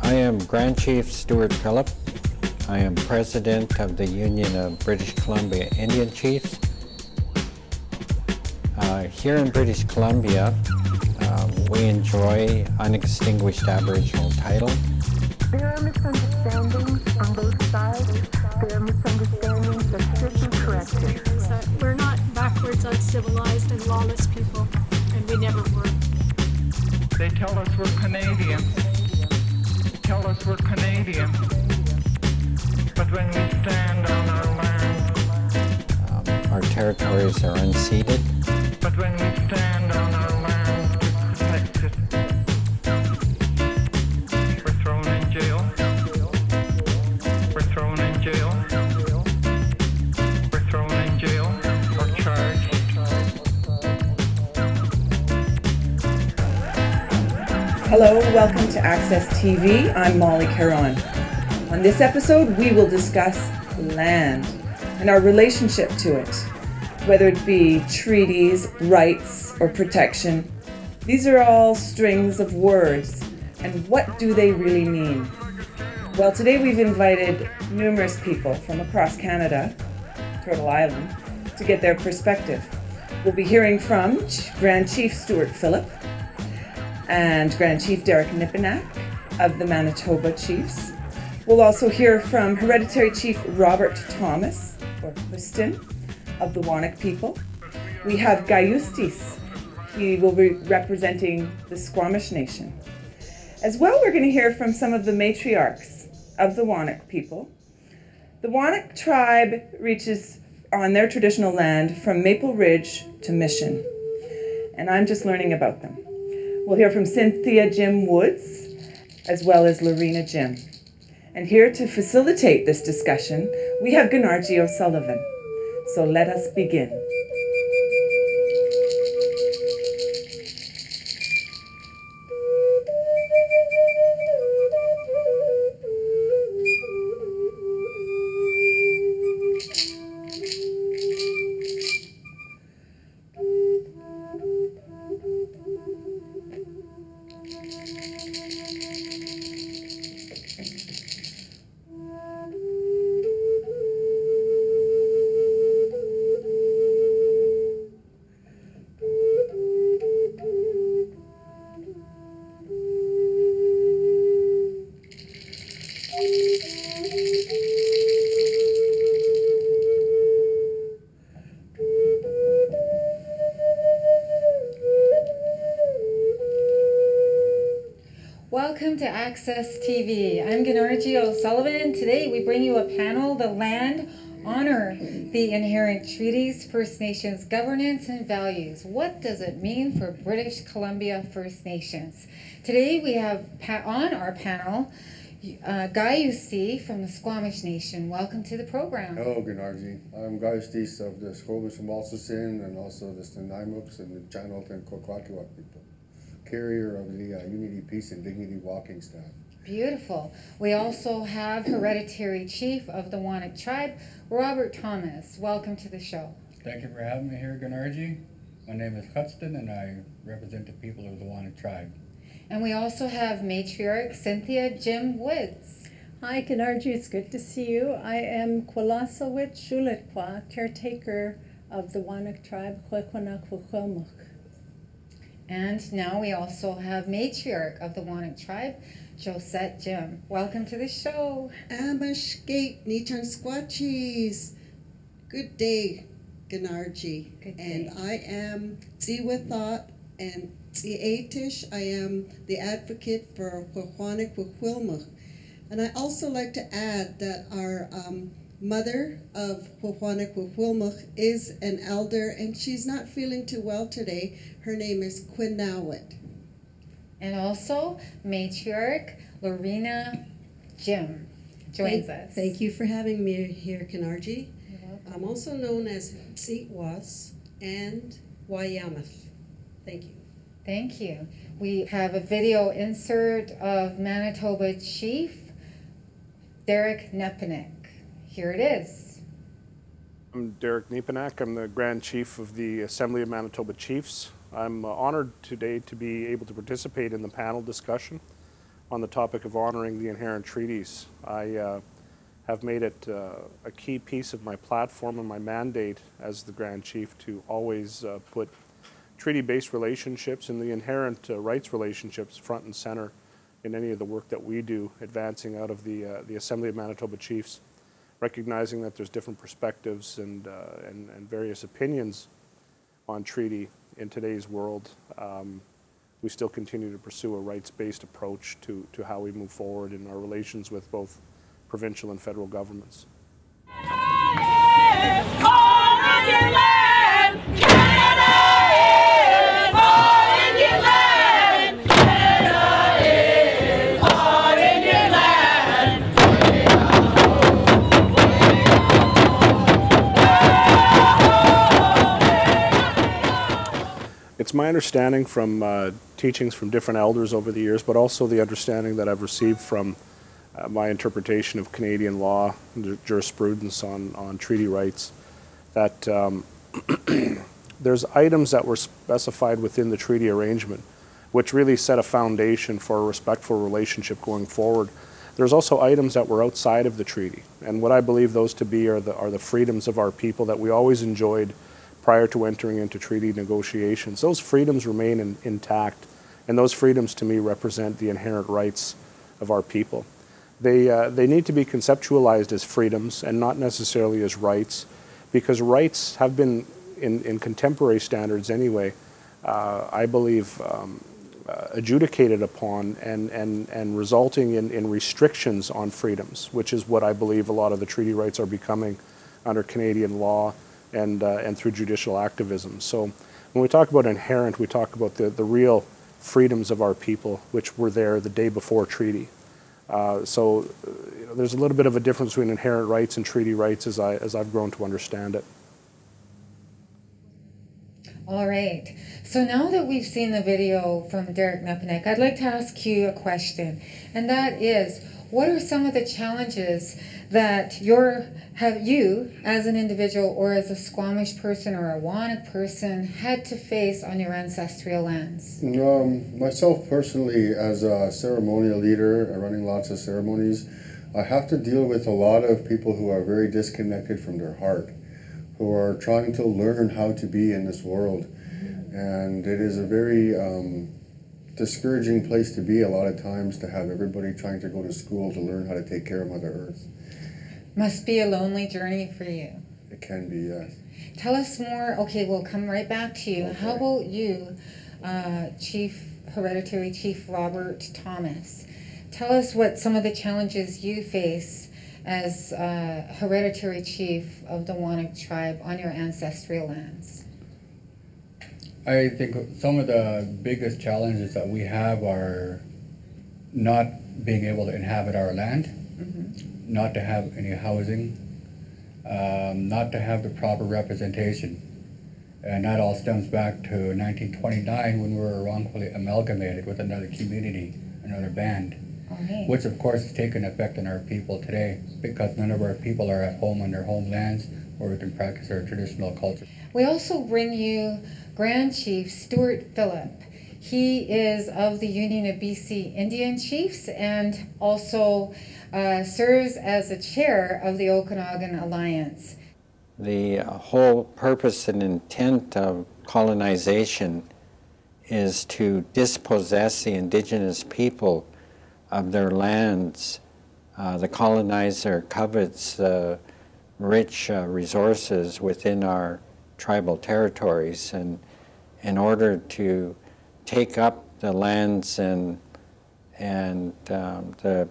I am Grand Chief Stuart Phillip. I am President of the Union of British Columbia Indian Chiefs. Here in British Columbia, we enjoy unextinguished Aboriginal title. There are misunderstandings on both sides. There are misunderstandings that should be corrected. We're not backwards, uncivilized, and lawless people, and we never were. They tell us we're Canadian. Tell us we're Canadian. But when we stand on our land, our territories are unceded. But when we stand on our land to protect it, we're thrown in jail. We're thrown in jail. We're thrown in jail or charged. Hello, welcome to Access TV. I'm Molly Caron. On this episode, we will discuss land and our relationship to it, whether it be treaties, rights, or protection. These are all strings of words, and what do they really mean? Well, today we've invited numerous people from across Canada, Turtle Island, to get their perspective. We'll be hearing from Grand Chief Stuart Phillip and Grand Chief Derek Nipinak of the Manitoba Chiefs. We'll also hear from Hereditary Chief Robert Thomas, or Whiston, of the Whonnock people. We have Gayustis. He will be representing the Squamish Nation. As well, we're going to hear from some of the matriarchs of the Whonnock people. The Whonnock tribe reaches on their traditional land from Maple Ridge to Mission, and I'm just learning about them. We'll hear from Cynthia Jim Woods, as well as Lorena Jim. And here to facilitate this discussion, we have Gunarji O'Sullivan. So let us begin. Welcome to Access TV. I'm Gunarji O'Sullivan. Today we bring you a panel, The Land, Honor the Inherent Treaties, First Nations Governance and Values. What does it mean for British Columbia First Nations? Today we have on our panel Gayustis from the Squamish Nation. Welcome to the program. Hello, Gunarji. I'm Gayustis of the Squamish from Wallace and also the Snaimuks and the Channel and Kwakwaka'wakw people. Carrier of the Unity, Peace, and Dignity walking staff. Beautiful. We also have Hereditary Chief of the Whonnock tribe, Robert Thomas. Welcome to the show. Thank you for having me here, Gunarji. My name is Cutston, and I represent the people of the Whonnock tribe. And we also have Matriarch Cynthia Jim Woods. Hi, Gunarji. It's good to see you. I am Kwalasawit Shulitkwa, caretaker of the Whonnock tribe, Kwekwanakwakwilmuk. And now we also have Matriarch of the Whonnock tribe, Josette Jim. Welcome to the show. Amashkate Nichan Squatchies. Good day, Gunarji. Good day. And I am Tsiwathot and Tsiatish. I am the advocate for Whonnock Wakwilmuk. And I also like to add that our mother of Whonnock Wakwilmuk is an elder, and she's not feeling too well today. Her name is Quinawit. And also Matriarch Lorena Jim joins us. Thank you for having me here, Gunarji. You're welcome. I'm also known as Tsitwas and Wayamath. Thank you. Thank you. We have a video insert of Manitoba Chief Derek Nipinak. Here it is. I'm Derek Nipinak. I'm the Grand Chief of the Assembly of Manitoba Chiefs. I'm honored today to be able to participate in the panel discussion. on the topic of honoring the inherent treaties. I have made it a key piece of my platform and my mandate as the Grand Chief to always put treaty-based relationships and the inherent rights relationships front and center in any of the work that we do, advancing out of the Assembly of Manitoba Chiefs, recognizing that there's different perspectives and various opinions on treaty in today's world. We still continue to pursue a rights-based approach to how we move forward in our relations with both provincial and federal governments. It's my understanding from teachings from different elders over the years, but also the understanding that I've received from my interpretation of Canadian law and jurisprudence on treaty rights, that there's items that were specified within the treaty arrangement which really set a foundation for a respectful relationship going forward. There's also items that were outside of the treaty, and what I believe those to be are the freedoms of our people that we always enjoyed prior to entering into treaty negotiations. Those freedoms remain intact, and those freedoms to me represent the inherent rights of our people. They need to be conceptualized as freedoms and not necessarily as rights, because rights have been, in contemporary standards anyway, I believe, adjudicated upon and resulting in restrictions on freedoms, which is what I believe a lot of the treaty rights are becoming under Canadian law and through judicial activism. So when we talk about inherent, we talk about the real freedoms of our people, which were there the day before treaty. So there's a little bit of a difference between inherent rights and treaty rights as I've grown to understand it. All right. So now that we've seen the video from Derek Nepinek, I'd like to ask you a question, and that is, what are some of the challenges that have you, as an individual or as a Squamish person or a Whonnock person, had to face on your ancestral lands? Myself personally, as a ceremonial leader, running lots of ceremonies, I have to deal with a lot of people who are very disconnected from their heart, who are trying to learn how to be in this world. And it is a very discouraging place to be a lot of times, to have everybody trying to go to school to learn how to take care of Mother Earth. Must be a lonely journey for you. It can be, yes. Tell us more. Okay, we'll come right back to you. Okay. How about you, Hereditary Chief Robert Thomas? Tell us what some of the challenges you face as Hereditary Chief of the Whonnock tribe on your ancestral lands. I think some of the biggest challenges that we have are not being able to inhabit our land, not to have any housing, not to have the proper representation. And that all stems back to 1929, when we were wrongfully amalgamated with another community, another band, which of course has taken effect on our people today, because none of our people are at home on their homelands where we can practice our traditional culture. We also bring you Grand Chief Stuart Phillip. He is of the Union of BC Indian Chiefs and also serves as the chair of the Okanagan Alliance. The whole purpose and intent of colonization is to dispossess the indigenous people of their lands. The colonizer covets the rich resources within our tribal territories, and in order to take up the lands and the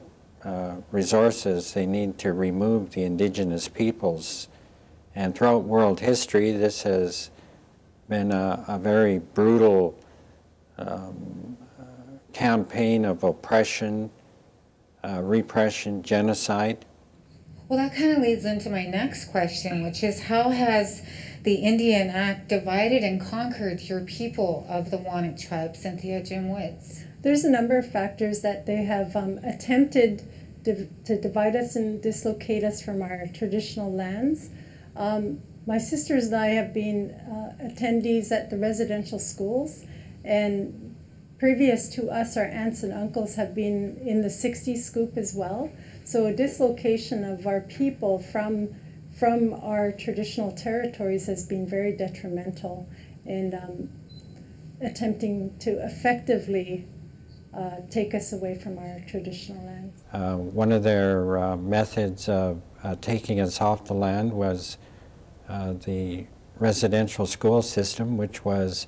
resources, they need to remove the indigenous peoples. And throughout world history, this has been a very brutal campaign of oppression, repression, genocide. Well, that kind of leads into my next question, which is, how has the Indian Act divided and conquered your people of the Whonnock tribe? Cynthia Jim Woods. There's a number of factors that they have attempted to divide us and dislocate us from our traditional lands. My sisters and I have been attendees at the residential schools, and previous to us, our aunts and uncles have been in the 60s scoop as well. So a dislocation of our people from our traditional territories has been very detrimental in attempting to effectively take us away from our traditional lands. One of their methods of taking us off the land was the residential school system, which was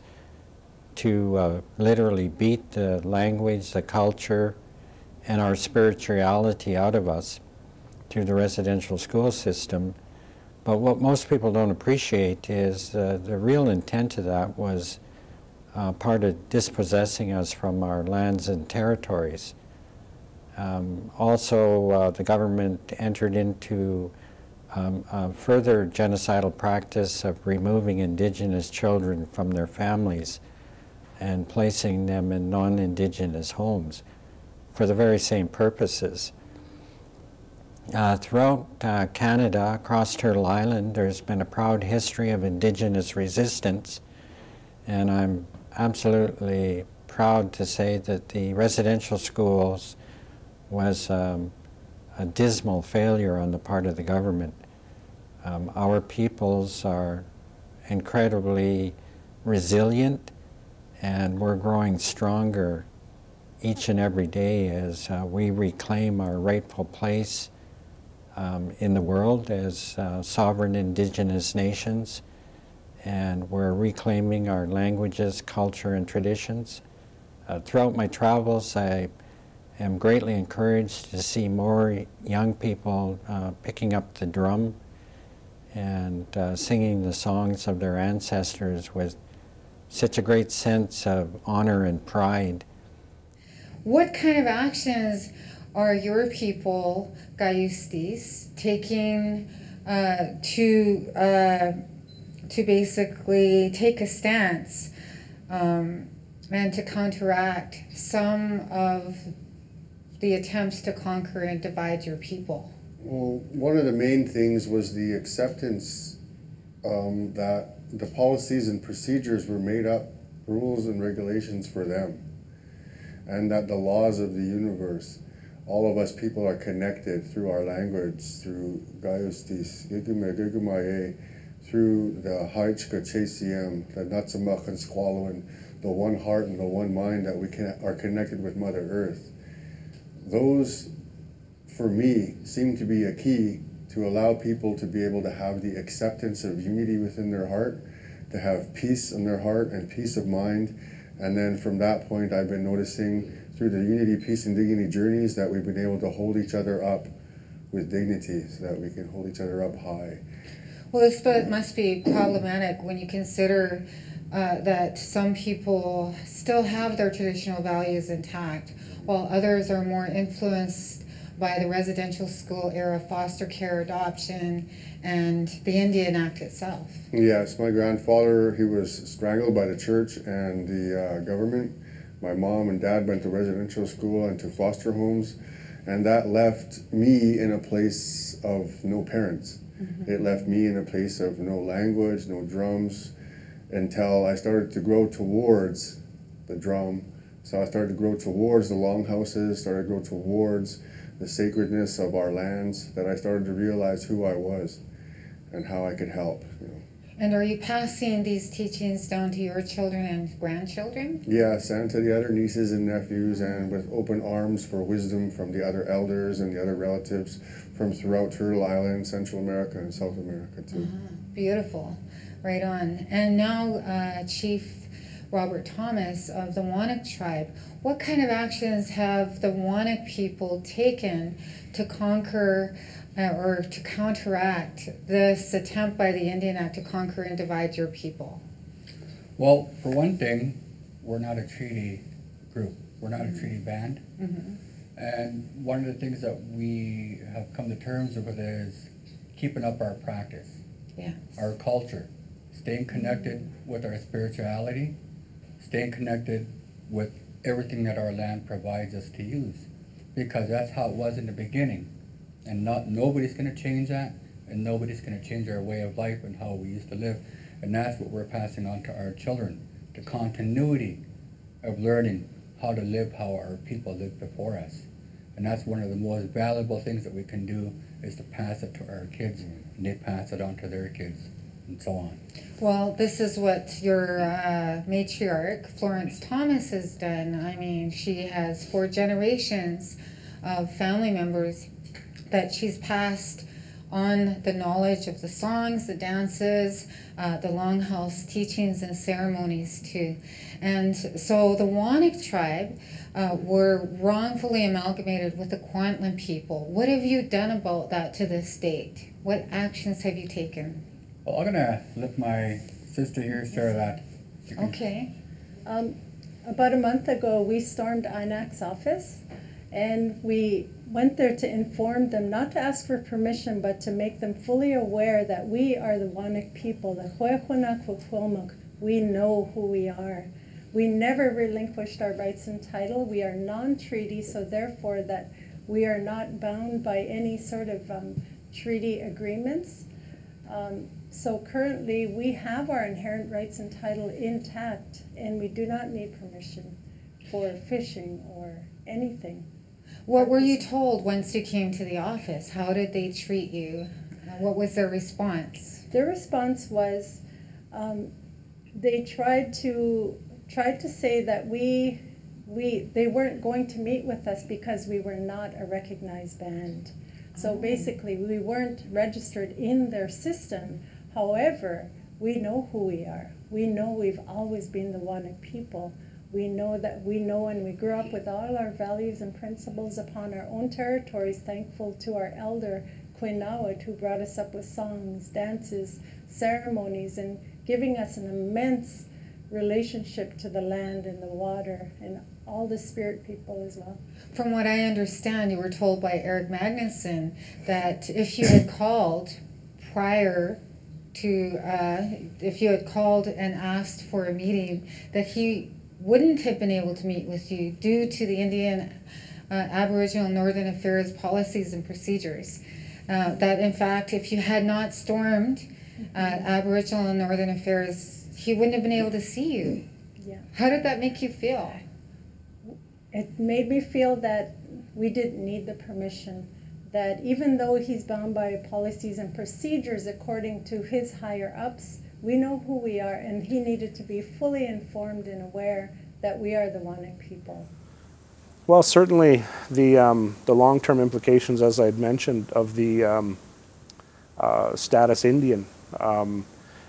to literally beat the language, the culture, and our spirituality out of us through the residential school system. But what most people don't appreciate is the real intent of that was part of dispossessing us from our lands and territories. Also, the government entered into a further genocidal practice of removing Indigenous children from their families and placing them in non-Indigenous homes for the very same purposes. Throughout Canada, across Turtle Island, there's been a proud history of Indigenous resistance, and I'm absolutely proud to say that the residential schools was a dismal failure on the part of the government. Our peoples are incredibly resilient, and we're growing stronger each and every day as we reclaim our rightful place in the world as sovereign Indigenous nations, and we're reclaiming our languages, culture, and traditions. Throughout my travels, I am greatly encouraged to see more young people picking up the drum and singing the songs of their ancestors with such a great sense of honor and pride. What kind of actions are your people, Gayustis, taking to basically take a stance and to counteract some of the attempts to conquer and divide your people? Well, one of the main things was the acceptance that the policies and procedures were made up, rules and regulations for them, and that the laws of the universe, all of us people are connected through our language, through Gayustis, through the Haichka Chasiem, the Natsamach and Squallowin, the one heart and the one mind that we are connected with Mother Earth. Those, for me, seem to be a key to allow people to be able to have the acceptance of unity within their heart, to have peace in their heart and peace of mind. And then from that point, I've been noticing through the Unity, Peace, and Dignity journeys that we've been able to hold each other up with dignity, so that we can hold each other up high. Well, this must be problematic when you consider that some people still have their traditional values intact, while others are more influenced by the residential school era, foster care, adoption, and the Indian Act itself. Yes, my grandfather, he was strangled by the church and the government. My mom and dad went to residential school and to foster homes, and that left me in a place of no parents. Mm-hmm. It left me in a place of no language, no drums, until I started to grow towards the drum. So I started to grow towards the longhouses, started to grow towards the sacredness of our lands, that I started to realize who I was and how I could help. And are you passing these teachings down to your children and grandchildren? Yes, and to the other nieces and nephews, and with open arms for wisdom from the other elders and the other relatives from throughout Turtle Island, Central America, and South America too. Beautiful. Right on. And now, Chief Robert Thomas of the Whonnock tribe, what kind of actions have the Whonnock people taken to conquer or to counteract this attempt by the Indian Act to conquer and divide your people? Well, for one thing, we're not a treaty group. We're not a treaty band. Mm-hmm. And one of the things that we have come to terms with is keeping up our practice, our culture, staying connected with our spirituality, staying connected with everything that our land provides us to use, because that's how it was in the beginning. And nobody's going to change that, and nobody's going to change our way of life and how we used to live. And that's what we're passing on to our children, the continuity of learning how to live how our people lived before us. And that's one of the most valuable things that we can do, is to pass it to our kids, and they pass it on to their kids, and so on. Well, this is what your matriarch, Florence Thomas, has done. I mean, she has 4 generations of family members that she's passed on the knowledge of the songs, the dances, the longhouse teachings and ceremonies too. And so the Whonnock tribe were wrongfully amalgamated with the Kwantlen people. What have you done about that to this date? What actions have you taken? Well, I'm gonna let my sister here share that. Okay. About a month ago, we stormed INAC's office, and we went there to inform them, not to ask for permission, but to make them fully aware that we are the Whonnock people, the Whonnock. We know who we are. We never relinquished our rights and title. We are non-treaty, so therefore that we are not bound by any sort of treaty agreements. So currently we have our inherent rights and title intact, and we do not need permission for fishing or anything. What were you told once you came to the office? How did they treat you? What was their response? Their response was they tried to say that they weren't going to meet with us because we were not a recognized band. So basically we weren't registered in their system. However, we know who we are. We know we've always been the Whonnock people. We know and we grew up with all our values and principles upon our own territories, thankful to our elder, Quinawat, who brought us up with songs, dances, ceremonies, and giving us an immense relationship to the land and the water and all the spirit people as well. From what I understand, you were told by Eric Magnuson that if you had called prior to, if you had called and asked for a meeting, that he wouldn't have been able to meet with you due to the Indian Aboriginal Northern Affairs policies and procedures. That in fact, if you had not stormed Aboriginal and Northern Affairs, he wouldn't have been able to see you. Yeah. How did that make you feel? It made me feel that we didn't need the permission, that even though he's bound by policies and procedures according to his higher ups, we know who we are, and he needed to be fully informed and aware that we are the Whonnock people. Well, certainly the long-term implications, as I had mentioned, of the status Indian.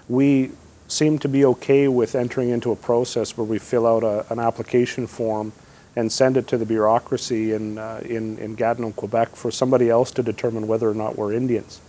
We seem to be okay with entering into a process where we fill out an application form and send it to the bureaucracy in Gatineau, Quebec, for somebody else to determine whether or not we're Indians.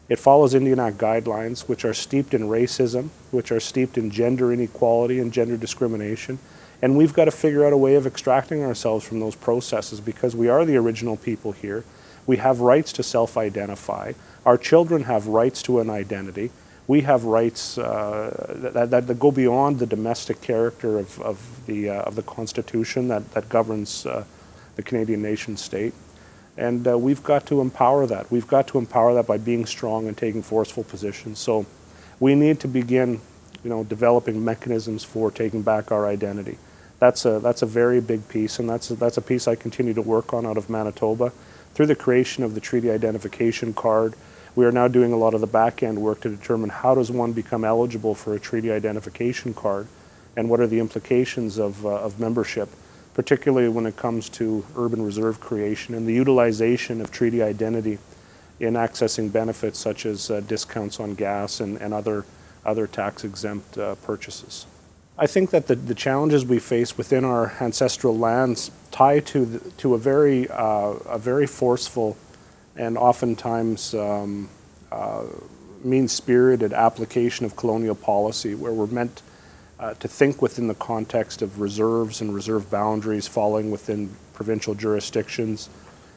It follows Indian Act guidelines, which are steeped in racism, which are steeped in gender inequality and gender discrimination. And we've got to figure out a way of extracting ourselves from those processes, because we are the original people here. We have rights to self-identify. Our children have rights to an identity. We have rights that go beyond the domestic character of the Constitution that governs the Canadian nation state. And we've got to empower that. We've got to empower that by being strong and taking forceful positions. So we need to begin, developing mechanisms for taking back our identity. That's a very big piece, and that's a piece I continue to work on out of Manitoba. Through the creation of the Treaty Identification Card, we are now doing a lot of the back-end work to determine how does one become eligible for a Treaty Identification Card, and what are the implications of membership, particularly when it comes to urban reserve creation and the utilization of treaty identity in accessing benefits such as discounts on gas and other tax-exempt purchases. I think that the challenges we face within our ancestral lands tie to a very forceful and oftentimes mean-spirited application of colonial policy, where we're meant to think within the context of reserves and reserve boundaries falling within provincial jurisdictions,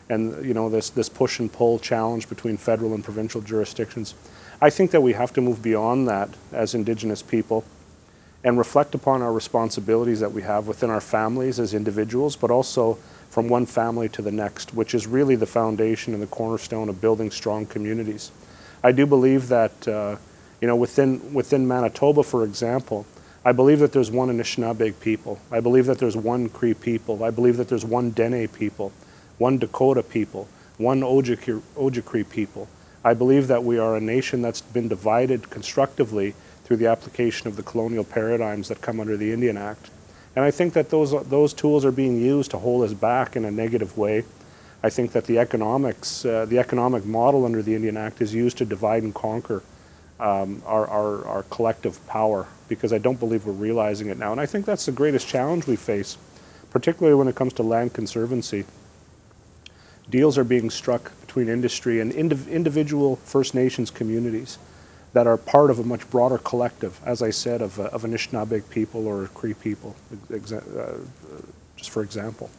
and this push and pull challenge between federal and provincial jurisdictions. I think that we have to move beyond that as Indigenous people and reflect upon our responsibilities that we have within our families as individuals, but also from one family to the next, which is really the foundation and the cornerstone of building strong communities. I do believe that within Manitoba, for example, I believe that there's one Anishinaabe people. I believe that there's one Cree people. I believe that there's one Dene people, one Dakota people, one Ojibwe people. I believe that we are a nation that's been divided constructively through the application of the colonial paradigms that come under the Indian Act. And I think that those tools are being used to hold us back in a negative way. I think that the economic model under the Indian Act is used to divide and conquer our collective power, because I don't believe we're realizing it now. And I think that's the greatest challenge we face, particularly when it comes to land conservancy. Deals are being struck between industry and individual First Nations communities that are part of a much broader collective, as I said, of Anishinaabe people or Cree people, just for example.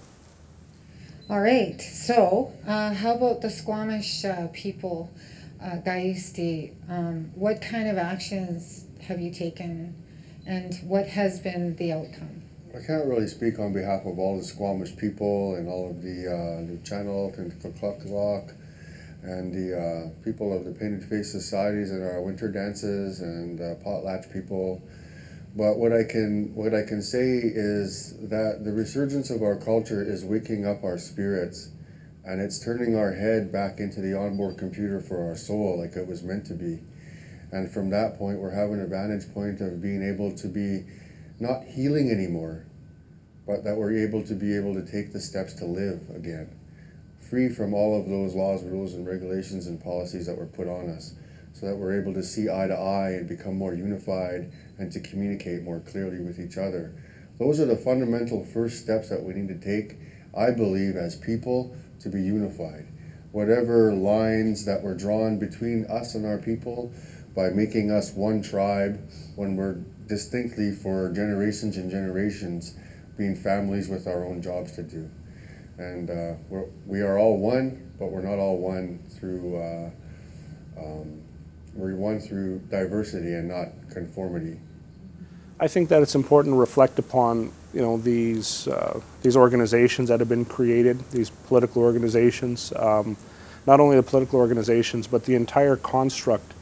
All right, so how about the Squamish people, Gaiusti? What kind of actions have you taken, and what has been the outcome? I can't really speak on behalf of all the Squamish people and all of the Nuu-chah-nulth and Kukluk and the people of the Painted Face Societies and our winter dances and potlatch people. But what I can say is that the resurgence of our culture is waking up our spirits, and it's turning our head back into the onboard computer for our soul like it was meant to be. And from that point, we're having a vantage point of being able to be not healing anymore, but that we're able to take the steps to live again, free from all of those laws, rules, and regulations and policies that were put on us, so that we're able to see eye to eye and become more unified and to communicate more clearly with each other. Those are the fundamental first steps that we need to take, I believe, as people, to be unified. Whatever lines that were drawn between us and our people by making us one tribe, when we're distinctly for generations and generations being families with our own jobs to do. And we are all one, but we're not all one through we're one through diversity and not conformity. I think that it's important to reflect upon, these organizations that have been created, these political organizations, not only the political organizations, but the entire construct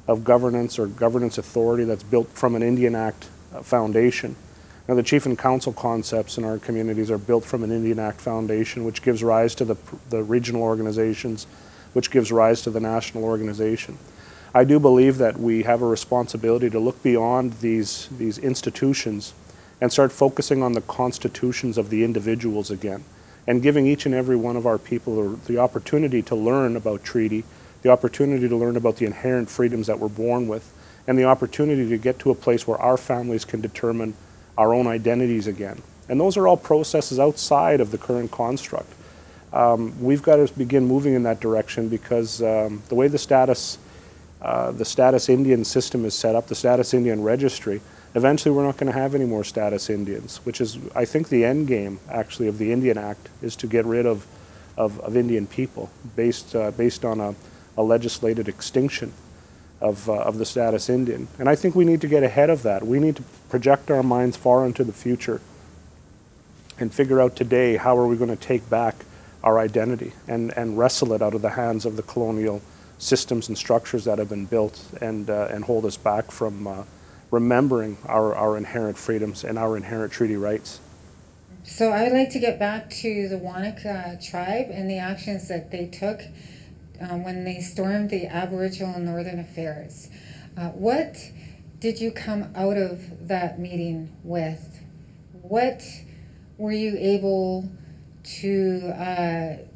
of governance or governance authority that's built from an Indian Act foundation. Now, the chief and council concepts in our communities are built from an Indian Act foundation, which gives rise to the regional organizations, which gives rise to the national organization. I do believe that we have a responsibility to look beyond these institutions and start focusing on the constitutions of the individuals again, and giving each and every one of our people the opportunity to learn about treaty, the opportunity to learn about the inherent freedoms that we're born with, and the opportunity to get to a place where our families can determine our own identities again. And those are all processes outside of the current construct. We've got to begin moving in that direction, because the way the status Indian system is set up, the status Indian registry, eventually we're not going to have any more status Indians, which is, I think, the end game, actually, of the Indian Act, is to get rid of Indian people based on a legislated extinction of the status Indian. And I think we need to get ahead of that. We need to project our minds far into the future and figure out today how are we going to take back our identity and wrestle it out of the hands of the colonial systems and structures that have been built and hold us back from remembering our inherent freedoms and our inherent treaty rights. So I would like to get back to the Whonnock tribe and the actions that they took when they stormed the Aboriginal Northern Affairs. What did you come out of that meeting with? What were you able to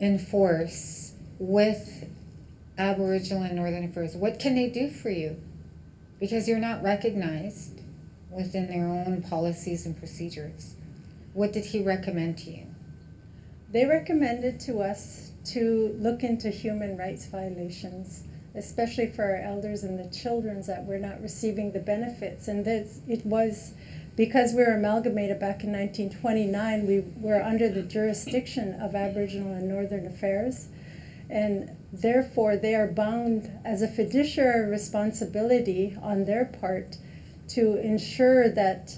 enforce with Aboriginal and Northern Affairs? What can they do for you? Because you're not recognized within their own policies and procedures. What did he recommend to you? They recommended to us to look into human rights violations, especially for our elders and the children that were not receiving the benefits. And it was because we were amalgamated back in 1929, we were under the jurisdiction of Aboriginal and Northern Affairs. And therefore, they are bound as a fiduciary responsibility on their part to ensure that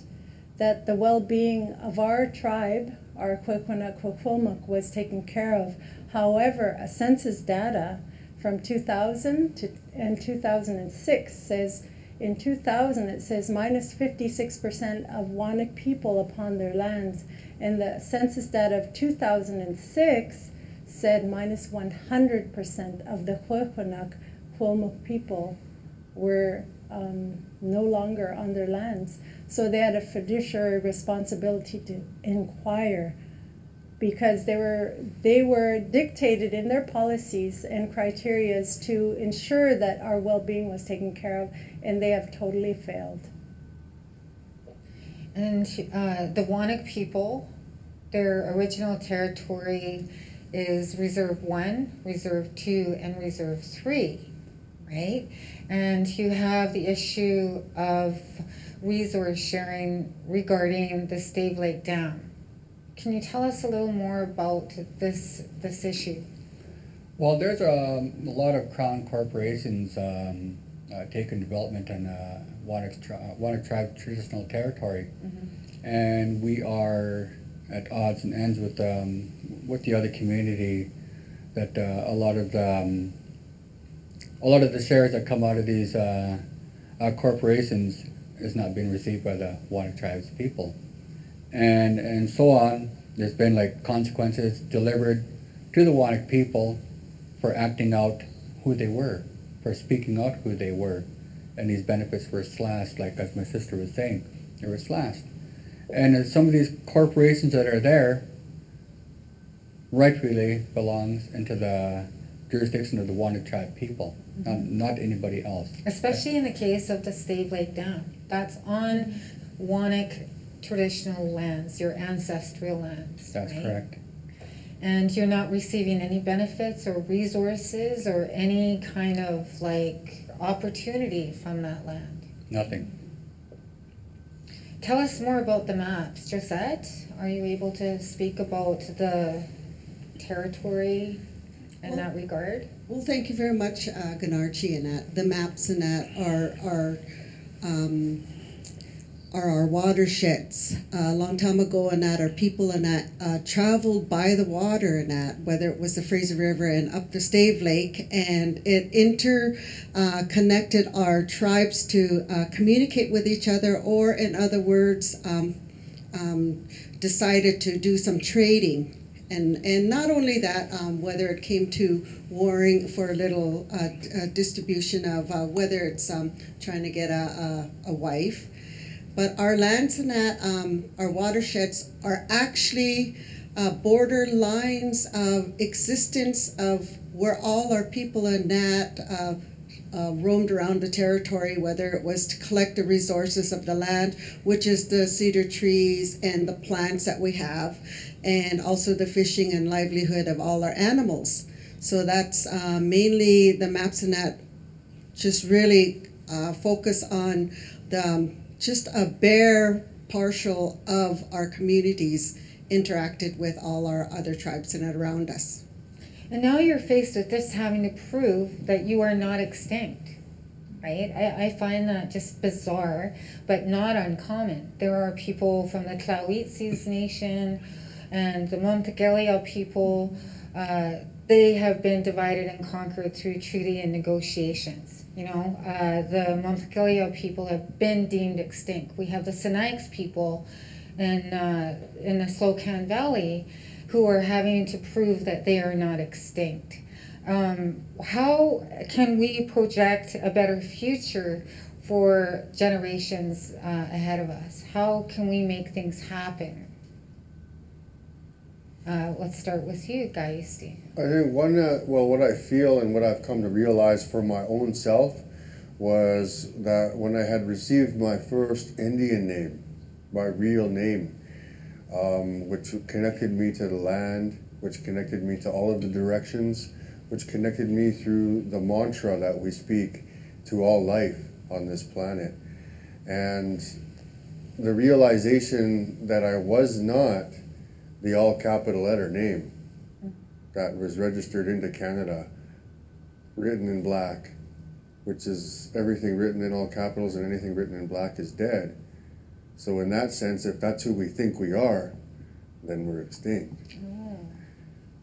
the well-being of our tribe, our Whonnock was taken care of. However, a census data from 2000 and 2006 says In 2000, it says minus 56% of Whonnock people upon their lands. And the census data of 2006 said minus 100% of the Whonnock people were no longer on their lands. So they had a fiduciary responsibility to inquire, because they were dictated in their policies and criterias to ensure that our well-being was taken care of, and they have totally failed. And the Whonnock people, their original territory is Reserve 1, Reserve 2, and Reserve 3, right? And you have the issue of resource sharing regarding the Stave Lake Dam. Can you tell us a little more about this issue? Well, there's a lot of Crown corporations taking development on Whonnock tribe traditional territory, and we are at odds and ends with the other community. That a lot of the shares that come out of these corporations is not being received by the Whonnock tribes people. And so on. There's been like consequences delivered to the Whonnock people for acting out who they were, for speaking out who they were, and these benefits were slashed, like as my sister was saying, they were slashed. And some of these corporations that are there rightfully belongs into the jurisdiction of the Whonnock tribe people, not anybody else. Especially in the case of the Stave Lake Dam. That's on Whonnock traditional lands, your ancestral lands. That's right? correct. And you're not receiving any benefits or resources or any kind of like opportunity from that land. Nothing. Tell us more about the maps, Josette. Are you able to speak about the territory in that regard? Well, thank you very much, Ganarchi, and that. The maps and that are our watersheds. A long time ago, and that our people and that traveled by the water and that, whether it was the Fraser River and up the Stave Lake, and it interconnected our tribes to communicate with each other, or in other words, decided to do some trading. And not only that, whether it came to warring for a little distribution of whether it's trying to get a wife. But our lands and that, our watersheds are actually border lines of existence of where all our people in that roamed around the territory, whether it was to collect the resources of the land, which is the cedar trees and the plants that we have, and also the fishing and livelihood of all our animals. So that's mainly the maps and that just really focus on the just a bare partial of our communities interacted with all our other tribes and around us. And now you're faced with just having to prove that you are not extinct, right? I find that just bizarre, but not uncommon. There are people from the Tlawitsis Nation and the Montegalia people. They have been divided and conquered through treaty and negotiations. You know, the Montegalia people have been deemed extinct. We have the Sinaiaks people in the Slocan Valley who are having to prove that they are not extinct. How can we project a better future for generations ahead of us? How can we make things happen? Let's start with you, Gaisti. I think what I feel and what I've come to realize for my own self was that when I had received my first Indian name, my real name, which connected me to the land, which connected me to all of the directions, which connected me through the mantra that we speak to all life on this planet. And the realization that I was not the all capital letter name that was registered into Canada, written in black, which is everything written in all capitals and anything written in black is dead. So in that sense, if that's who we think we are, then we're extinct.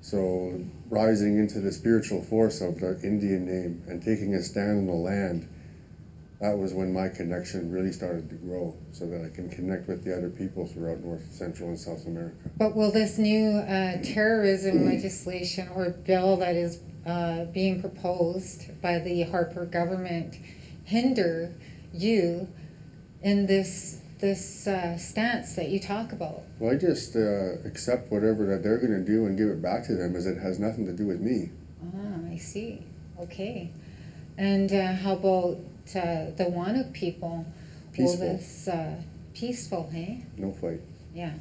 So rising into the spiritual force of the Indian name and taking a stand on the land that was when my connection really started to grow, so that I can connect with the other people throughout North, Central, and South America. But will this new terrorism legislation or bill that is being proposed by the Harper government hinder you in this stance that you talk about? Well, I just accept whatever that they're going to do and give it back to them, as it has nothing to do with me. Ah, I see. Okay. And how about the Whonnock people? Peaceful. Will this peaceful, hey? No fight. Yeah,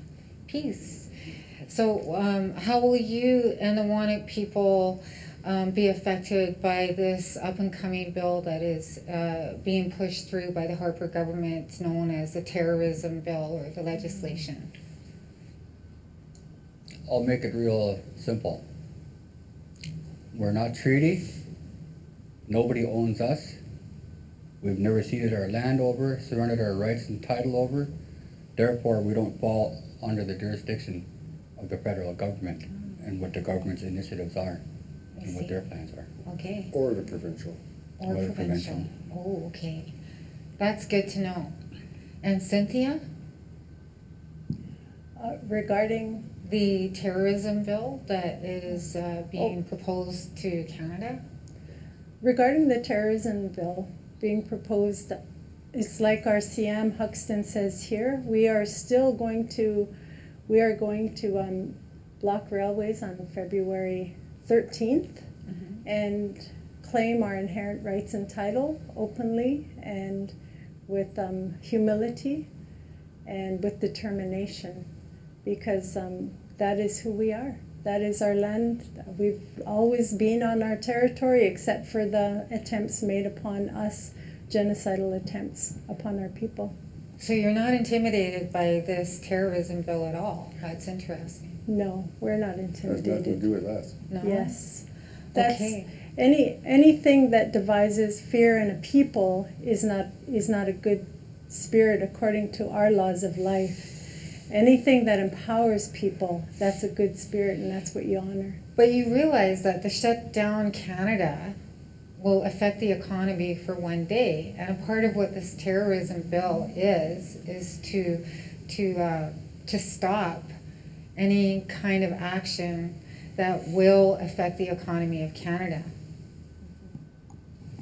peace. So how will you and the Whonnock people be affected by this up-and-coming bill that is being pushed through by the Harper government, known as the terrorism bill or the legislation? I'll make it real simple. We're not treaty. Nobody owns us. We've never ceded our land over, surrendered our rights and title over. Therefore, we don't fall under the jurisdiction of the federal government and what the government's initiatives are and what their plans are. Okay. Or the provincial. Or provincial. Oh, okay. That's good to know. And Cynthia? Regarding the terrorism bill that is being proposed to Canada? Regarding the terrorism bill being proposed, it's like our CM Huxton says here, we are going to block railways on February 13th and claim our inherent rights and title openly and with humility and with determination, because that is who we are. That is our land. We've always been on our territory, except for the attempts made upon us, genocidal attempts upon our people. So you're not intimidated by this terrorism bill at all? That's interesting. No, we're not intimidated. It has nothing to do with us. No? Yes. That's okay. Anything that devises fear in a people is not a good spirit according to our laws of life. Anything that empowers people, that's a good spirit, and that's what you honor. But you realize that the shut down Canada will affect the economy for one day, and a part of what this terrorism bill is to stop any kind of action that will affect the economy of Canada.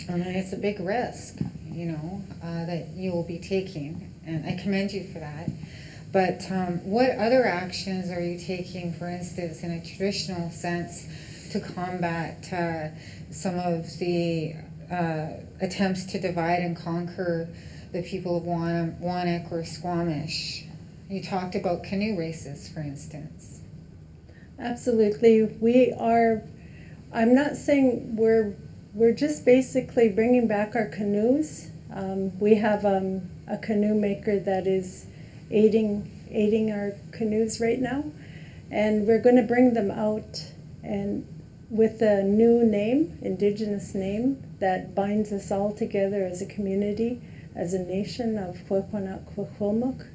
I mean, it's a big risk, that you will be taking, and I commend you for that. But what other actions are you taking, for instance, in a traditional sense, to combat some of the attempts to divide and conquer the people of Whonnock or Squamish? You talked about canoe races, for instance. Absolutely. We are, I'm not saying we're just basically bringing back our canoes. We have a canoe maker that is aiding our canoes right now, and we're going to bring them out and with a new name, Indigenous name, that binds us all together as a community, as a nation of Whonnock.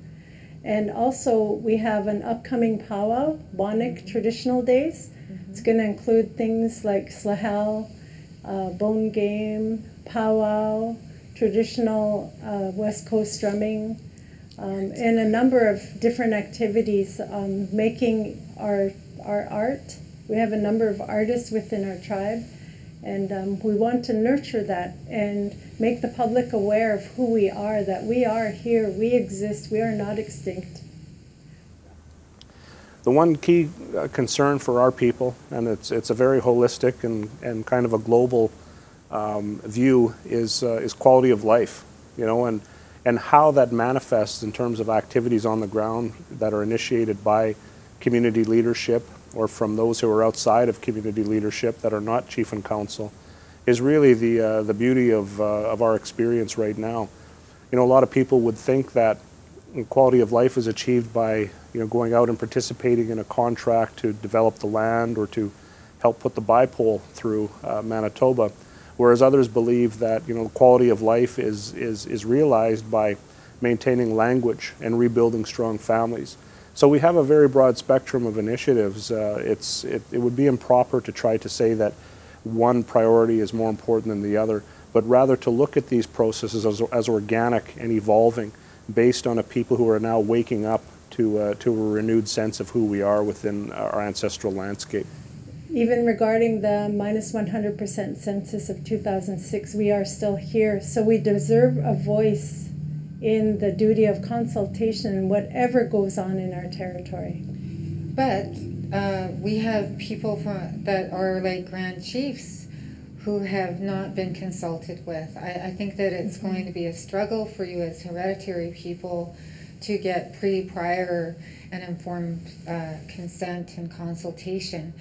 And also we have an upcoming powwow, Whonnock Traditional Days. It's going to include things like slahal, bone game, powwow, traditional West Coast drumming, and a number of different activities, making our art. We have a number of artists within our tribe, and we want to nurture that and make the public aware of who we are, that we are here, we exist, we are not extinct. The one key concern for our people, and it's a very holistic and kind of a global view, is quality of life, and how that manifests in terms of activities on the ground that are initiated by community leadership or from those who are outside of community leadership that are not chief and council, is really the beauty of our experience right now. A lot of people would think that quality of life is achieved by going out and participating in a contract to develop the land or to help put the bipole through Manitoba, whereas others believe that quality of life is realized by maintaining language and rebuilding strong families. So we have a very broad spectrum of initiatives. It would be improper to try to say that one priority is more important than the other, but rather to look at these processes as organic and evolving based on a people who are now waking up to a renewed sense of who we are within our ancestral landscape. Even regarding the minus 100% census of 2006, we are still here. So we deserve a voice in the duty of consultation in whatever goes on in our territory. But we have people that are like Grand Chiefs who have not been consulted with. I think that it's going to be a struggle for you as hereditary people to get prior and informed consent and consultation.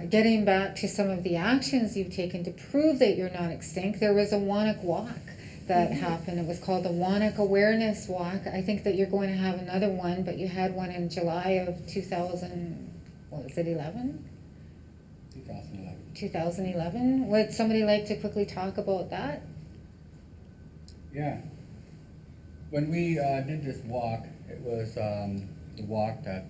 Getting back to some of the actions you've taken to prove that you're not extinct, there was a Whonnock walk that happened. It was called the Whonnock Awareness Walk. I think that you're going to have another one, but you had one in July of 2011? 2011. 2011. Would somebody like to quickly talk about that? Yeah. When we did this walk, it was the walk that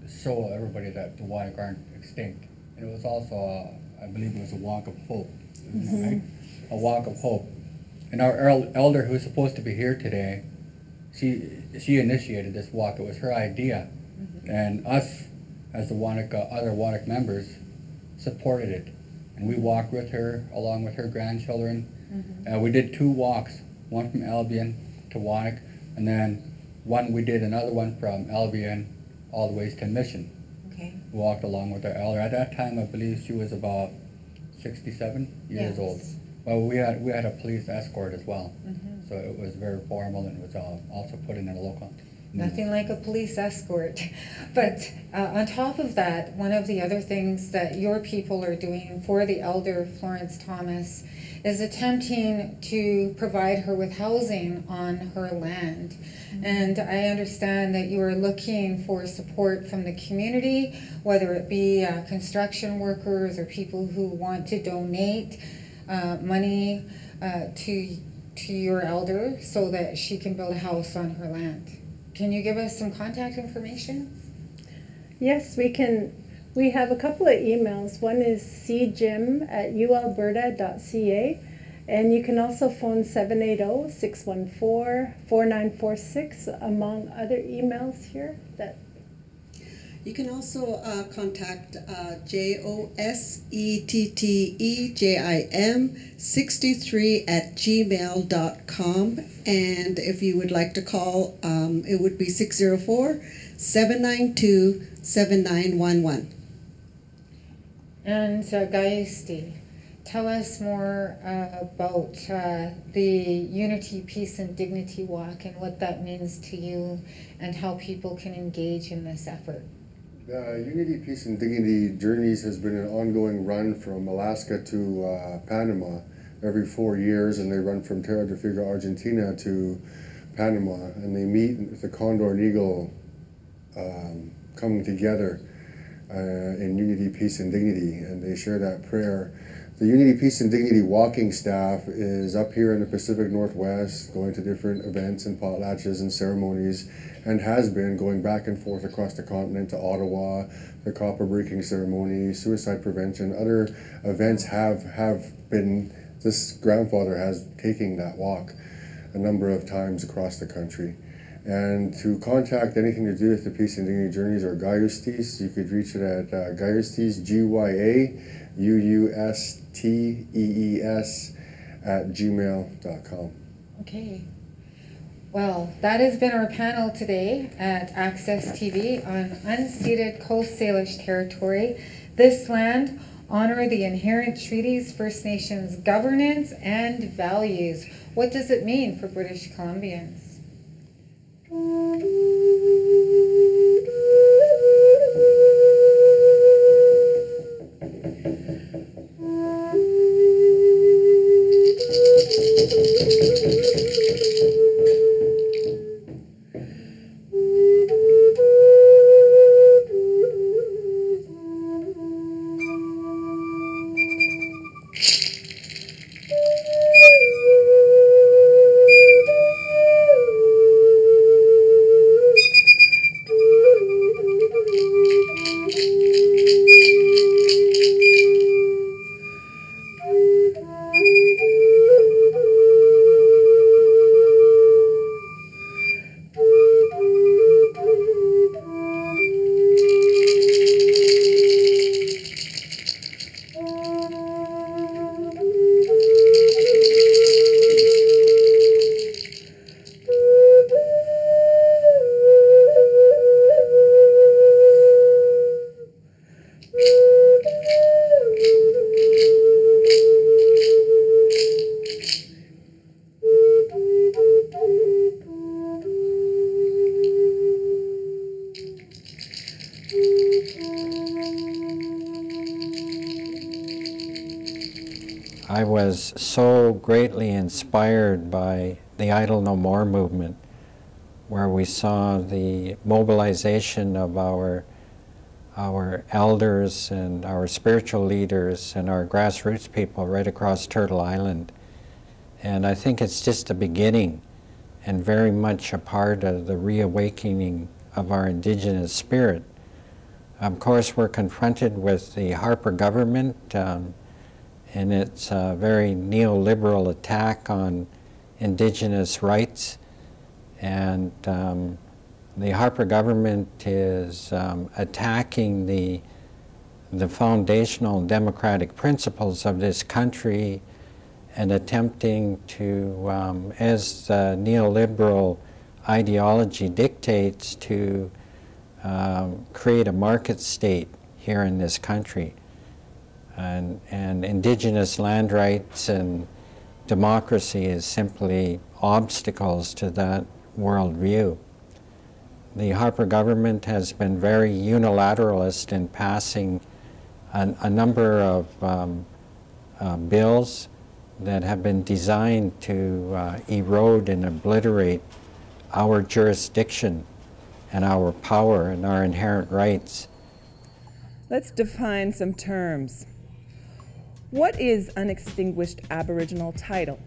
to show everybody that the Whonnock aren't extinct. And it was also, I believe it was a walk of hope, right? A walk of hope. And our elder, who's supposed to be here today, she initiated this walk. It was her idea. And us, as the Whonnock, other Whonnock members, supported it. And we walked with her, along with her grandchildren. We did 2 walks, one from Albion to Whonnock, and then we did another one from Albion all the way to Mission. Okay. We walked along with our elder. At that time, I believe she was about 67 years old. Well, we had a police escort as well, so it was very formal, and it was also put in a local. Nothing like a police escort. But on top of that, one of the other things that your people are doing for the elder Florence Thomas is attempting to provide her with housing on her land. And I understand that you are looking for support from the community, whether it be construction workers or people who want to donate money to your elder so that she can build a house on her land. Can you give us some contact information? Yes, we can. We have a couple of emails. One is cjim@ualberta.ca, and you can also phone 780-614-4946, among other emails here. You can also contact josettejim63@gmail.com, and if you would like to call, it would be 604-792-7911. And Gayusti, tell us more about the Unity, Peace, and Dignity Walk and what that means to you and how people can engage in this effort. The Unity, Peace, and Dignity Journeys has been an ongoing run from Alaska to Panama every 4 years, and they run from Terra del Fuego, Argentina to Panama, and they meet with the Condor and Eagle coming together in Unity, Peace, and Dignity, and they share that prayer. The Unity, Peace, and Dignity walking staff is up here in the Pacific Northwest, going to different events and potlatches and ceremonies, and has been going back and forth across the continent to Ottawa, the copper breaking ceremony, suicide prevention, other events have been, this grandfather has taken that walk a number of times across the country. And to contact anything to do with the Peace and Dignity Journeys or Gayustis, you could reach it at Gayustis, GYAUUSTEES @gmail.com. Okay. Well, that has been our panel today at Access TV on unceded Coast Salish territory. This land, honor the inherent treaties, First Nations governance, and values. What does it mean for British Columbians? I was so greatly inspired by the Idle No More movement, where we saw the mobilization of our elders and our spiritual leaders and our grassroots people right across Turtle Island. And I think it's just a beginning and very much a part of the reawakening of our Indigenous spirit. Of course, we're confronted with the Harper government and its very neoliberal attack on Indigenous rights. And the Harper government is attacking the foundational democratic principles of this country and attempting to, as the neoliberal ideology dictates, to create a market state here in this country. And Indigenous land rights and democracy is simply obstacles to that worldview. The Harper government has been very unilateralist in passing a number of bills that have been designed to erode and obliterate our jurisdiction and our power and our inherent rights. Let's define some terms. What is unextinguished Aboriginal title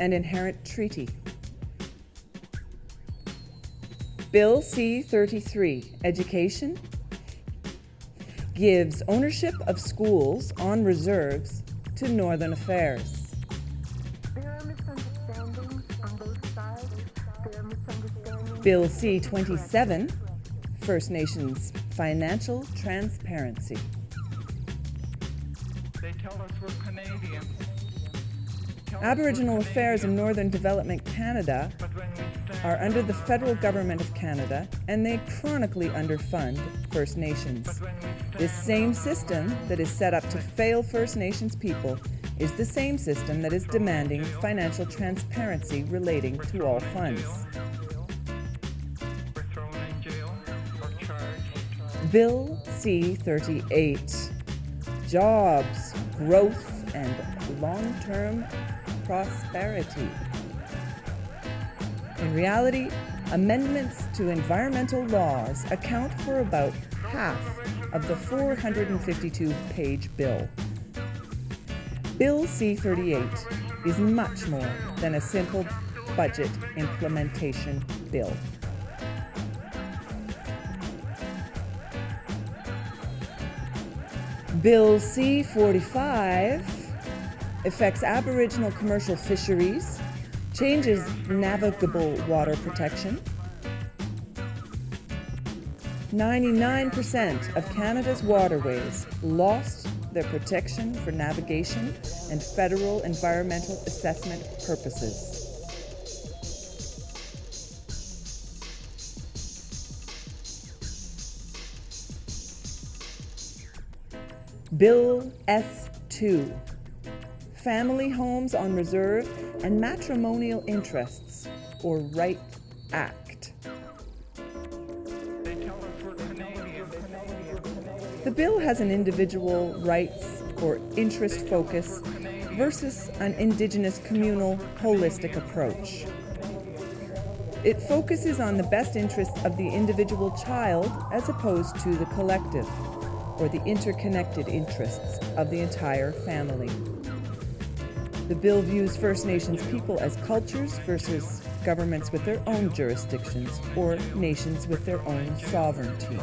and inherent treaty? Bill C-33, Education, gives ownership of schools on reserves to Northern Affairs. There are misunderstandings on both sides. There are misunderstandings. Bill C-27, First Nations Financial Transparency. They tell us we're Canadian. Aboriginal affairs in Northern Development Canada are under the federal government of Canada, and they chronically underfund First Nations. This same system that is set up to fail First Nations people is the same system that is demanding financial transparency relating to all funds. Bill C-38, Jobs, Growth, and Long-Term Prosperity. In reality, amendments to environmental laws account for about half of the 452-page bill. Bill C-38 is much more than a simple budget implementation bill. Bill C-45 affects Aboriginal commercial fisheries, changes navigable water protection. 99% of Canada's waterways lost their protection for navigation and federal environmental assessment purposes. Bill S-2, Family Homes on Reserve and Matrimonial Interests, or RIGHT Act. The bill has an individual rights or interest focus versus an Indigenous communal holistic approach. It focuses on the best interests of the individual child as opposed to the collective or the interconnected interests of the entire family. The bill views First Nations people as cultures versus governments with their own jurisdictions or nations with their own sovereignty.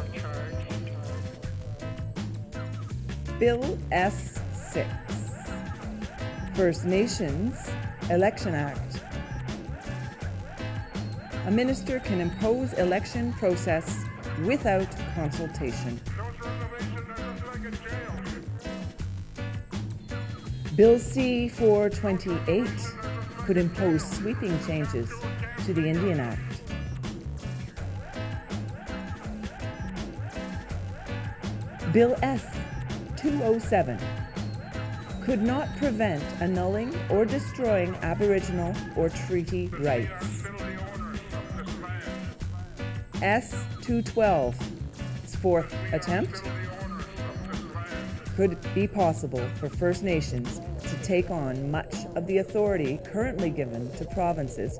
Bill S-6, First Nations Election Act. A minister can impose election process without consultation. Bill C-428 could impose sweeping changes to the Indian Act. Bill S-207 could not prevent annulling or destroying Aboriginal or treaty rights. S-212, its fourth attempt, could be possible for First Nations to take on much of the authority currently given to provinces,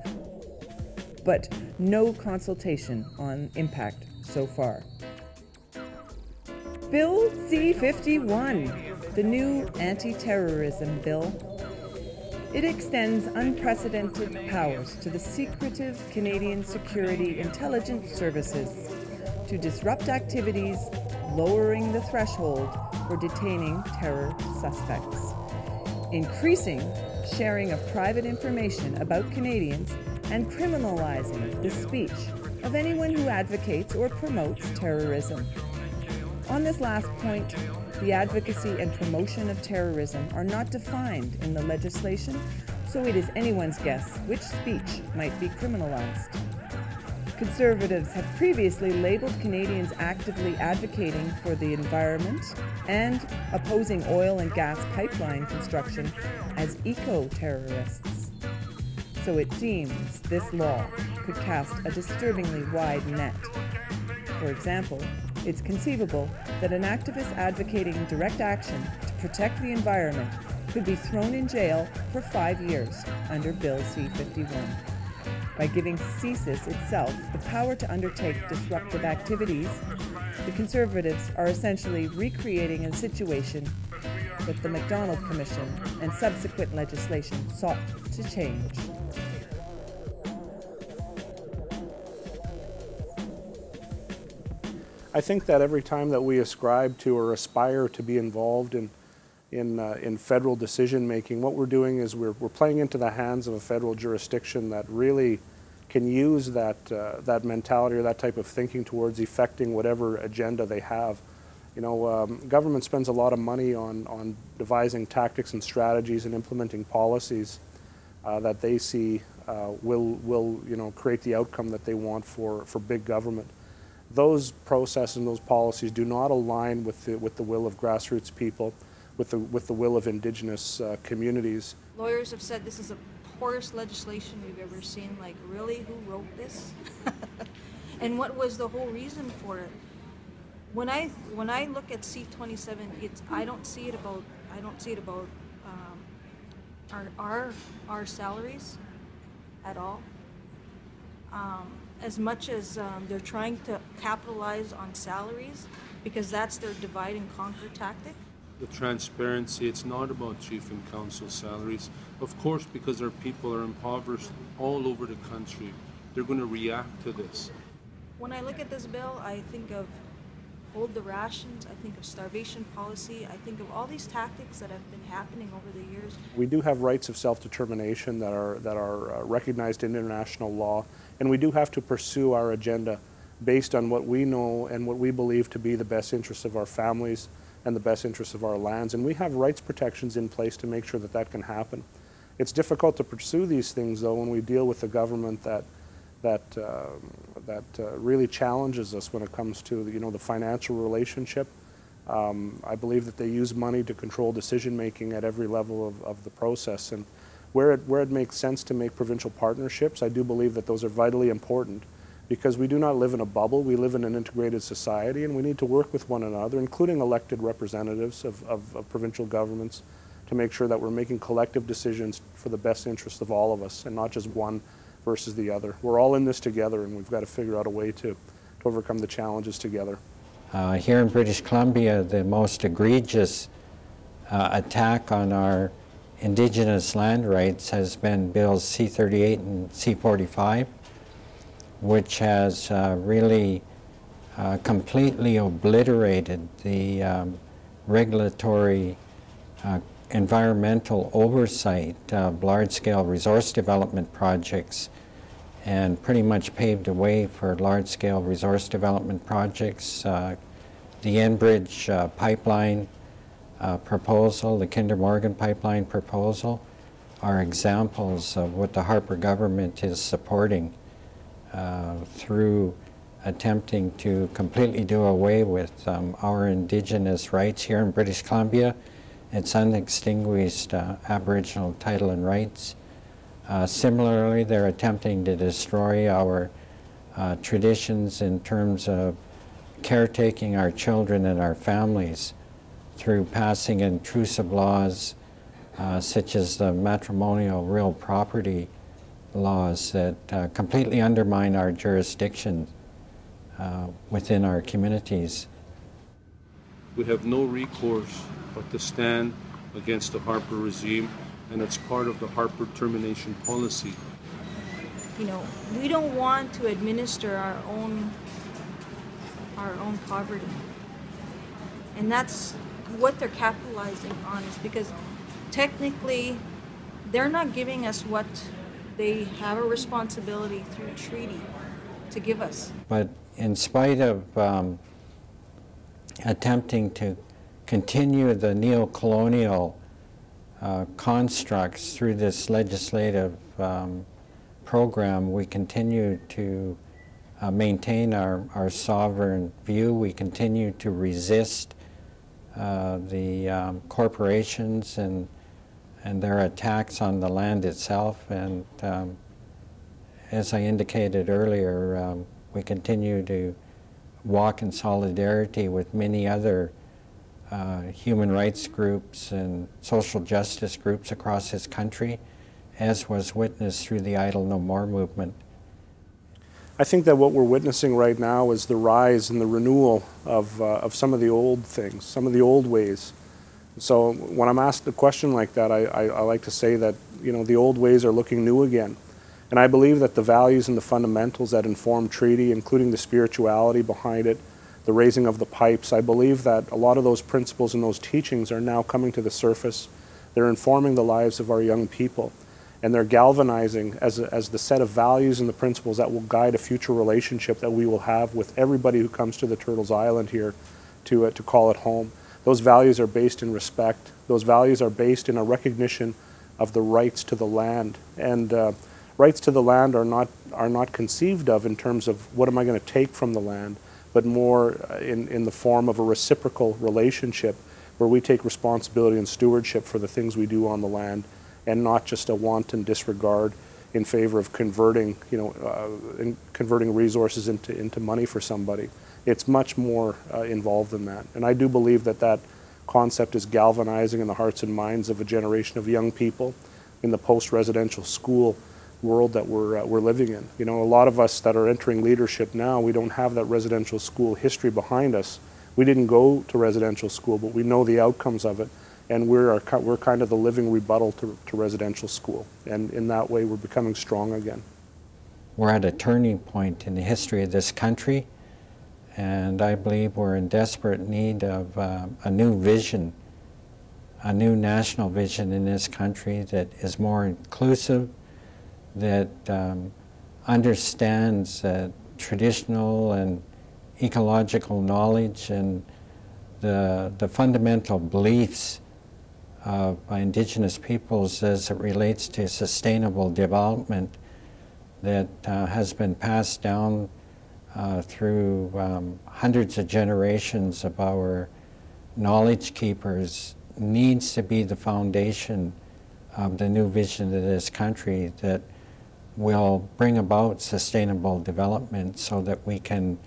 but no consultation on impact so far. Bill C-51, the new anti-terrorism bill. It extends unprecedented powers to the secretive Canadian Security Intelligence Services to disrupt activities, lowering the threshold for detaining terror suspects, increasing sharing of private information about Canadians, and criminalizing the speech of anyone who advocates or promotes terrorism. On this last point, the advocacy and promotion of terrorism are not defined in the legislation, so it is anyone's guess which speech might be criminalized. Conservatives have previously labeled Canadians actively advocating for the environment and opposing oil and gas pipeline construction as eco-terrorists. So it seems this law could cast a disturbingly wide net. For example, it's conceivable that an activist advocating direct action to protect the environment could be thrown in jail for 5 years under Bill C-51. By giving CSIS itself the power to undertake disruptive activities, the Conservatives are essentially recreating a situation that the MacDonald Commission and subsequent legislation sought to change. I think that every time that we ascribe to or aspire to be involved in federal decision making, what we're doing is we're playing into the hands of a federal jurisdiction that really can use that mentality or that type of thinking towards effecting whatever agenda they have. You know, government spends a lot of money on devising tactics and strategies and implementing policies that they see will create the outcome that they want for big government. Those processes and those policies do not align with the will of grassroots people, with the will of Indigenous communities. Lawyers have said this is the poorest legislation we've ever seen. Like, really, who wrote this? And what was the whole reason for it? When I look at C-27, I don't see it about our salaries at all. As much as they're trying to capitalize on salaries, because that's their divide and conquer tactic. The transparency, it's not about chief and council salaries. Of course, because our people are impoverished all over the country, they're going to react to this. When I look at this bill, I think of hold the rations, I think of starvation policy, I think of all these tactics that have been happening over the years. We do have rights of self-determination that are recognized in international law, and we do have to pursue our agenda based on what we know and what we believe to be the best interests of our families and the best interests of our lands. And we have rights protections in place to make sure that that can happen. It's difficult to pursue these things, though, when we deal with a government that really challenges us when it comes to the financial relationship. I believe that they use money to control decision making at every level of the process, and where it makes sense to make provincial partnerships, I do believe that those are vitally important, because we do not live in a bubble. We live in an integrated society, and we need to work with one another, including elected representatives of provincial governments, to make sure that we're making collective decisions for the best interest of all of us, and not just one versus the other. We're all in this together, and we've got to figure out a way to overcome the challenges together. Here in British Columbia, the most egregious attack on our Indigenous land rights has been Bills C-38 and C-45, which has really completely obliterated the regulatory environmental oversight of large-scale resource development projects, and pretty much paved the way for large-scale resource development projects. The Enbridge pipeline proposal, the Kinder Morgan pipeline proposal, are examples of what the Harper government is supporting through attempting to completely do away with our Indigenous rights here in British Columbia. It's unextinguished Aboriginal title and rights. Similarly, they're attempting to destroy our traditions in terms of caretaking our children and our families through passing intrusive laws such as the matrimonial real property laws that completely undermine our jurisdiction within our communities. We have no recourse but to stand against the Harper regime, and it's part of the Harper termination policy. You know, we don't want to administer our own poverty. And that's what they're capitalizing on, is because technically they're not giving us what they have a responsibility through treaty to give us. But in spite of attempting to continue the neo-colonial constructs through this legislative program, we continue to maintain our sovereign view. We continue to resist the corporations and their attacks on the land itself. And as I indicated earlier, we continue to walk in solidarity with many other human rights groups and social justice groups across this country, as was witnessed through the Idle No More movement. I think that what we're witnessing right now is the rise and the renewal of some of the old things, some of the old ways. So when I'm asked a question like that, I like to say that, you know, the old ways are looking new again. And I believe that the values and the fundamentals that inform treaty, including the spirituality behind it, the raising of the pipes, I believe that a lot of those principles and those teachings are now coming to the surface. They're informing the lives of our young people. And they're galvanizing as the set of values and the principles that will guide a future relationship that we will have with everybody who comes to the Turtles Island here to call it home. Those values are based in respect. Those values are based in a recognition of the rights to the land. And rights to the land are not conceived of in terms of what am I going to take from the land, but more in the form of a reciprocal relationship where we take responsibility and stewardship for the things we do on the land, and not just a wanton disregard in favor of converting resources into money for somebody. It's much more involved than that. And I do believe that that concept is galvanizing in the hearts and minds of a generation of young people in the post-residential school world that we're living in. You know, a lot of us that are entering leadership now, we don't have that residential school history behind us. We didn't go to residential school, but we know the outcomes of it. And we're kind of the living rebuttal to residential school. And in that way, we're becoming strong again. We're at a turning point in the history of this country, and I believe we're in desperate need of a new vision, a new national vision in this country that is more inclusive, that understands traditional and ecological knowledge and the fundamental beliefs of Indigenous peoples as it relates to sustainable development that has been passed down through hundreds of generations of our knowledge keepers, needs to be the foundation of the new vision of this country that will bring about sustainable development so that we can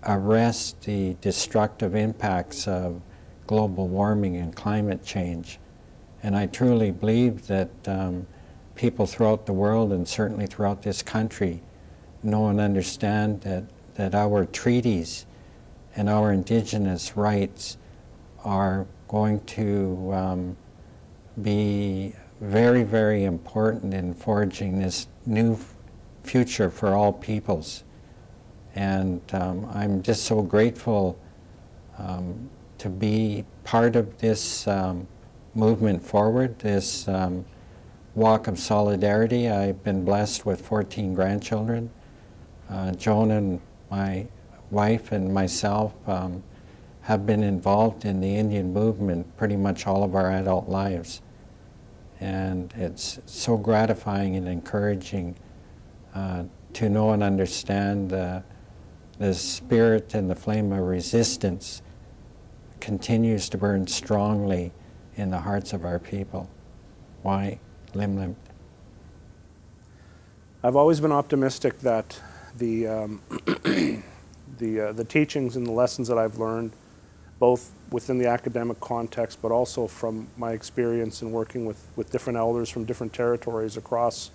arrest the destructive impacts of global warming and climate change. And I truly believe that people throughout the world, and certainly throughout this country, know and understand that our treaties and our Indigenous rights are going to be very, very important in forging this new future for all peoples. And I'm just so grateful to be part of this movement forward, this walk of solidarity. I've been blessed with 14 grandchildren. Joan and my wife and myself have been involved in the Indian movement pretty much all of our adult lives. And it's so gratifying and encouraging to know and understand the spirit and the flame of resistance continues to burn strongly in the hearts of our people. Why Lim Lim? I've always been optimistic that the teachings and the lessons that I've learned both within the academic context, but also from my experience in working with different elders from different territories across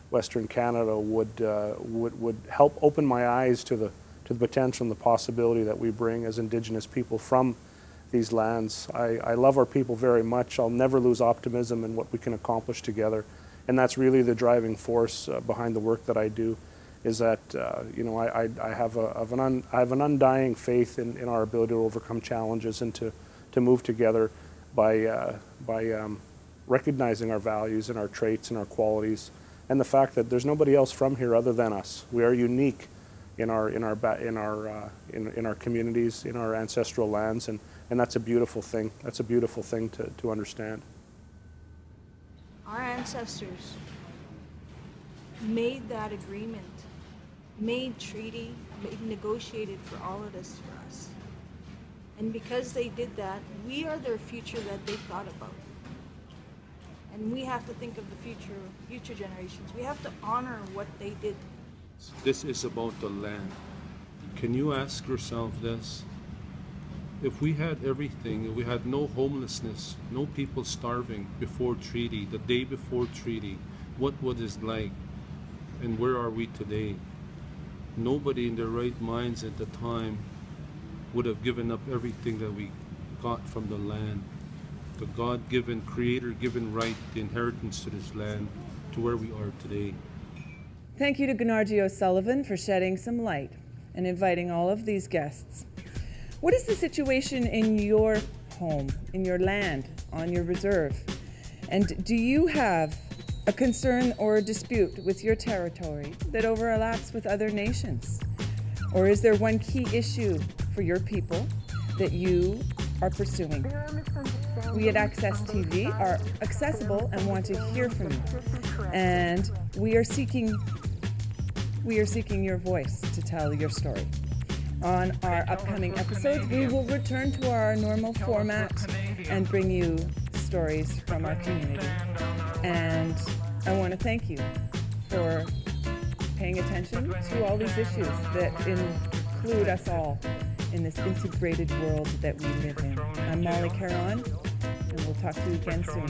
Western Canada, would help open my eyes to the potential and the possibility that we bring as Indigenous people from these lands. I love our people very much. I'll never lose optimism in what we can accomplish together, and that's really the driving force behind the work that I do. Is that I have an undying faith in our ability to overcome challenges and to move together by recognizing our values and our traits and our qualities, and the fact that there's nobody else from here other than us. We are unique in our communities, in our ancestral lands, and that's a beautiful thing. That's a beautiful thing to understand. Our ancestors made that agreement, made treaty, negotiated for all of this for us. And because they did that, we are their future that they thought about. And we have to think of the future generations. We have to honor what they did. This is about the land. Can you ask yourself this? If we had everything, if we had no homelessness, no people starving before treaty, the day before treaty, what was it like? And where are we today? Nobody in their right minds at the time would have given up everything that we got from the land. The God-given, creator-given right, the inheritance to this land, to where we are today. Thank you to Gunarji O'Sullivan for shedding some light and inviting all of these guests. What is the situation in your home, in your land, on your reserve? And do you have a concern or a dispute with your territory that overlaps with other nations? Or is there one key issue for your people that you are pursuing? We at Access TV are accessible and want to hear from you. And we are seeking your voice to tell your story. On our upcoming episodes, we will return to our normal format and bring you stories from our community. And I want to thank you for paying attention to all these issues that include us all in this integrated world that we live in. I'm Molly Caron, and we'll talk to you again soon.